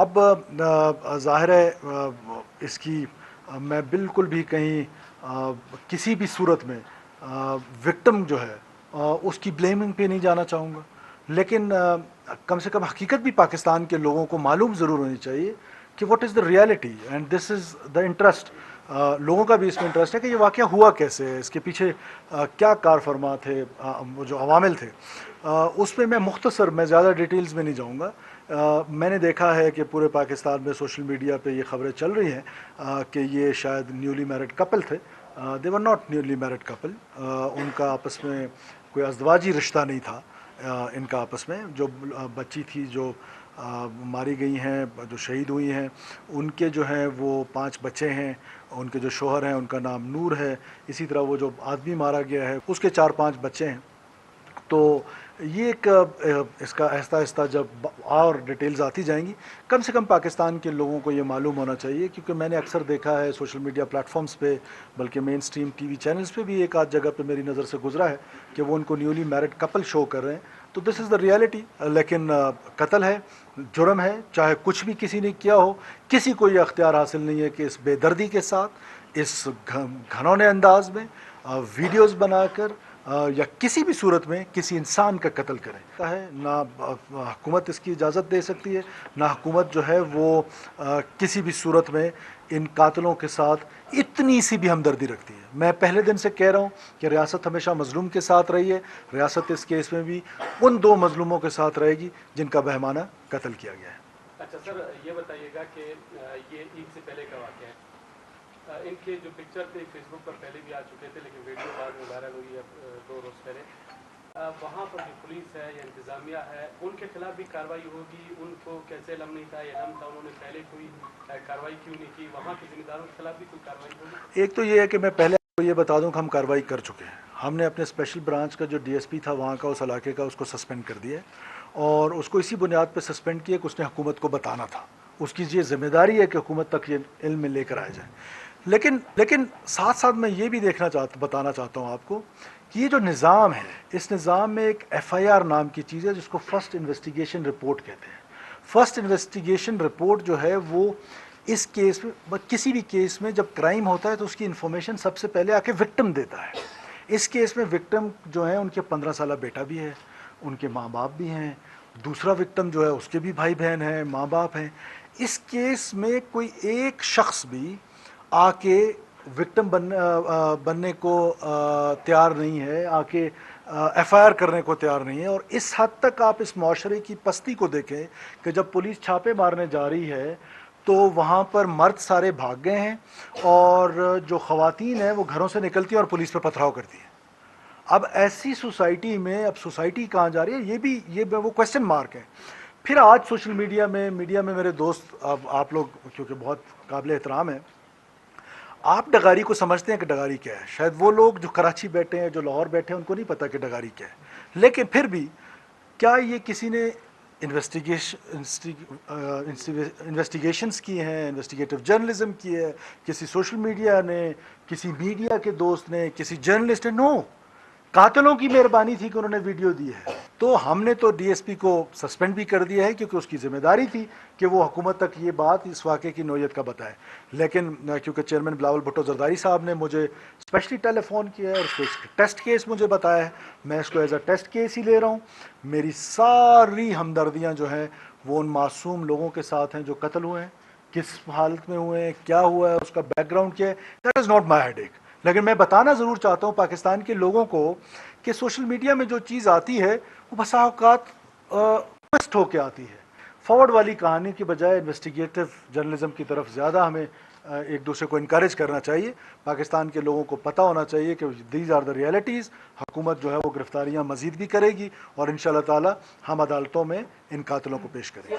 اب ظاہر ہے اس کی میں بالکل بھی کہیں کسی بھی صورت میں وکٹم جو ہے اس کی بلیمنگ پہ نہیں جانا چاہوں گا، لیکن کم سے کم حقیقت بھی پاکستان کے لوگوں کو معلوم ضرور ہونی چاہیے کہ what is the reality and this is the interest. لوگوں کا بھی اس میں انٹرسٹ ہے کہ یہ واقعہ ہوا کیسے ہے، اس کے پیچھے کیا کار فرما تھے، جو عوامل تھے. اس میں میں زیادہ ڈیٹیلز میں نہیں جاؤں گا. میں نے دیکھا ہے کہ پورے پاکستان میں سوشل میڈیا پہ یہ خبریں چل رہی ہیں کہ یہ شاید نیولی میرڈ کپل تھے. They were not newly married couple. ان کا آپس میں کوئی ازدواجی رشتہ نہیں تھا. ان کا آپس میں جو بچی تھی جو ماری گئی ہیں، جو شہید ہوئی ہیں، ان کے جو ہیں وہ 5 بچے ہیں. ان کے جو شوہر ہیں ان کا نام نور ہے. اسی طرح وہ جو آدمی مارا گیا ہے اس کے 4-5 بچے ہیں. تو یہ ایک اس کا آہستہ آہستہ جب اور ڈیٹیلز آتی جائیں گی، کم سے کم پاکستان کے لوگوں کو یہ معلوم ہونا چاہیے. کیونکہ میں نے اکثر دیکھا ہے سوشل میڈیا پلیٹ فارمز پہ، بلکہ مین سٹریم ٹی وی چینلز پہ بھی ایک آدھ جگہ پہ میری نظر سے گزرا ہے کہ وہ ان کو نیولی میرڈ کپل شو کر رہے ہیں. تو دس از دا ریالٹی. لیکن قتل ہے، جرم ہے، چاہے کچھ بھی کسی نے کیا ہو. کسی کو یہ اختیار حاصل نہیں ہے کہ اس بے دردی کے ساتھ، اس گھنونے انداز میں ویڈیوز بنا کر یا کسی بھی صورت میں کسی انسان کا قتل کریں. نہ حکومت اس کی اجازت دے سکتی ہے، نہ حکومت جو ہے وہ کسی بھی صورت میں ان قاتلوں کے ساتھ اتنی سی بھی ہمدردی رکھتی ہے. میں پہلے دن سے کہہ رہا ہوں کہ ریاست ہمیشہ مظلوم کے ساتھ رہی ہے. ریاست اس کیس میں بھی ان 2 مظلوموں کے ساتھ رہے گی جن کا بہیمانہ قتل کیا گیا ہے. اچھا سر، یہ بتائیے گا کہ یہ عید سے پہلے کا واقعہ ہے. ان کے جو پکچر تھے فیس بک پر پہلے بھی آ چکے تھے، لیکن ویڈیو بعد میں وائرل ہوئی ہے 2 روز پہلے. وہاں پر جو پولیس ہے یا انتظامیہ ہے ان کے خلاف بھی کارروائی ہوگی؟ ان کو کیسے علم نہیں تھا، علم تھا، انہوں نے پہلے کوئی کارروائی کیوں نہیں کی؟ وہاں کے ذمہ داروں کے خلاف بھی کوئی کارروائی ہوگی؟ ایک تو یہ ہے کہ میں پہلے آپ کو یہ بتا دوں کہ ہم کارروائی کر چکے ہیں. ہم نے اپنے اسپیشل برانچ کا جو ڈی ایس پی تھا وہاں کا، اس علاقے کا، اس کو سسپینڈ کر دیا ہے. اور اس کو اسی بنیاد پہ سسپینڈ کیا کہ اس نے حکومت کو بتانا تھا. اس کی یہ ذمہ داری ہے کہ حکومت تک یہ علم میں لے کر آئے جائیں. لیکن ساتھ ساتھ میں یہ بھی بتانا چاہتا ہوں آپ کو کہ یہ جو نظام ہے، اس نظام میں ایک ایف آئی آر نام کی چیز ہے جس کو فرسٹ انویسٹیگیشن رپورٹ کہتے ہیں. فرسٹ انویسٹیگیشن رپورٹ جو ہے وہ اس کیس میں، کسی بھی کیس میں جب کرائم ہوتا ہے تو اس کی انفارمیشن سب سے پہلے آ کے وکٹم دیتا ہے. اس کیس میں وکٹم جو ہیں ان کے 15 سالہ بیٹا بھی ہے، ان کے ماں باپ بھی ہیں، دوسرا وکٹم جو ہے اس کے بھی بھائی بہن ہیں، ماں باپ ہیں. اس کیس میں کوئی ایک شخص بھی آ کے وکٹم بننے کو تیار نہیں ہے، آ کے ایف آئی آر کرنے کو تیار نہیں ہے. اور اس حد تک آپ اس معاشرے کی پستی کو دیکھیں کہ جب پولیس چھاپے مارنے جا رہی ہے تو وہاں پر مرد سارے بھاگ گئے ہیں اور جو خواتین ہیں وہ گھروں سے نکلتی ہیں اور پولیس پہ پتھراؤ کرتی ہیں. اب ایسی سوسائٹی میں اب سوسائٹی کہاں جا رہی ہے، یہ وہ کویسچن مارک ہے. پھر آج سوشل میڈیا میں میرے دوست، اب آپ لوگ کیونکہ بہت قابل احترام ہیں، آپ ڈگاری کو سمجھتے ہیں کہ ڈگاری کیا ہے. شاید وہ لوگ جو کراچی بیٹھے ہیں، جو لاہور بیٹھے ہیں، ان کو نہیں پتا کہ ڈگاری کیا ہے. لیکن پھر بھی کیا یہ کسی نے انویسٹیگیشنز کی ہیں، انویسٹیگیٹو جرنلزم کی ہے، کسی سوشل میڈیا نے، کسی میڈیا کے دوست نے، کسی جرنلسٹ نے؟ نو. قاتلوں کی مہربانی تھی کہ انہوں نے ویڈیو دی ہے. تو ہم نے تو ڈی ایس پی کو سسپینڈ بھی کر دیا ہے کیونکہ اس کی ذمہ داری تھی کہ وہ حکومت تک یہ بات، اس واقعے کی نوعیت کا بتائے. لیکن کیونکہ چیئرمین بلاول بھٹو زرداری صاحب نے مجھے اسپیشلی ٹیلی فون کیا ہے اور اس کو ٹیسٹ کیس مجھے بتایا ہے، میں اس کو as a test case he لے رہا ہوں. میری ساری ہمدردیاں جو ہیں وہ ان معصوم لوگوں کے ساتھ ہیں جو قتل ہوئے ہیں. کس حالت میں ہوئے ہیں، کیا ہوا ہے، اس کا بیک گراؤنڈ کیا ہے، that is not my headache. لیکن میں بتانا ضرور چاہتا ہوں پاکستان کے لوگوں کو کہ سوشل میڈیا میں جو چیز آتی ہے وہ بسا اوقات ٹوسٹ ہو کے آتی ہے. فارورڈ والی کہانی کی بجائے انویسٹیگیٹو جرنلزم کی طرف زیادہ ہمیں ایک دوسرے کو انکریج کرنا چاہیے. پاکستان کے لوگوں کو پتہ ہونا چاہیے کہ دیز آر دا ریئلٹیز. حکومت جو ہے وہ گرفتاریاں مزید بھی کرے گی اور انشاءاللہ تعالی ہم عدالتوں میں ان قاتلوں کو پیش کریں گے.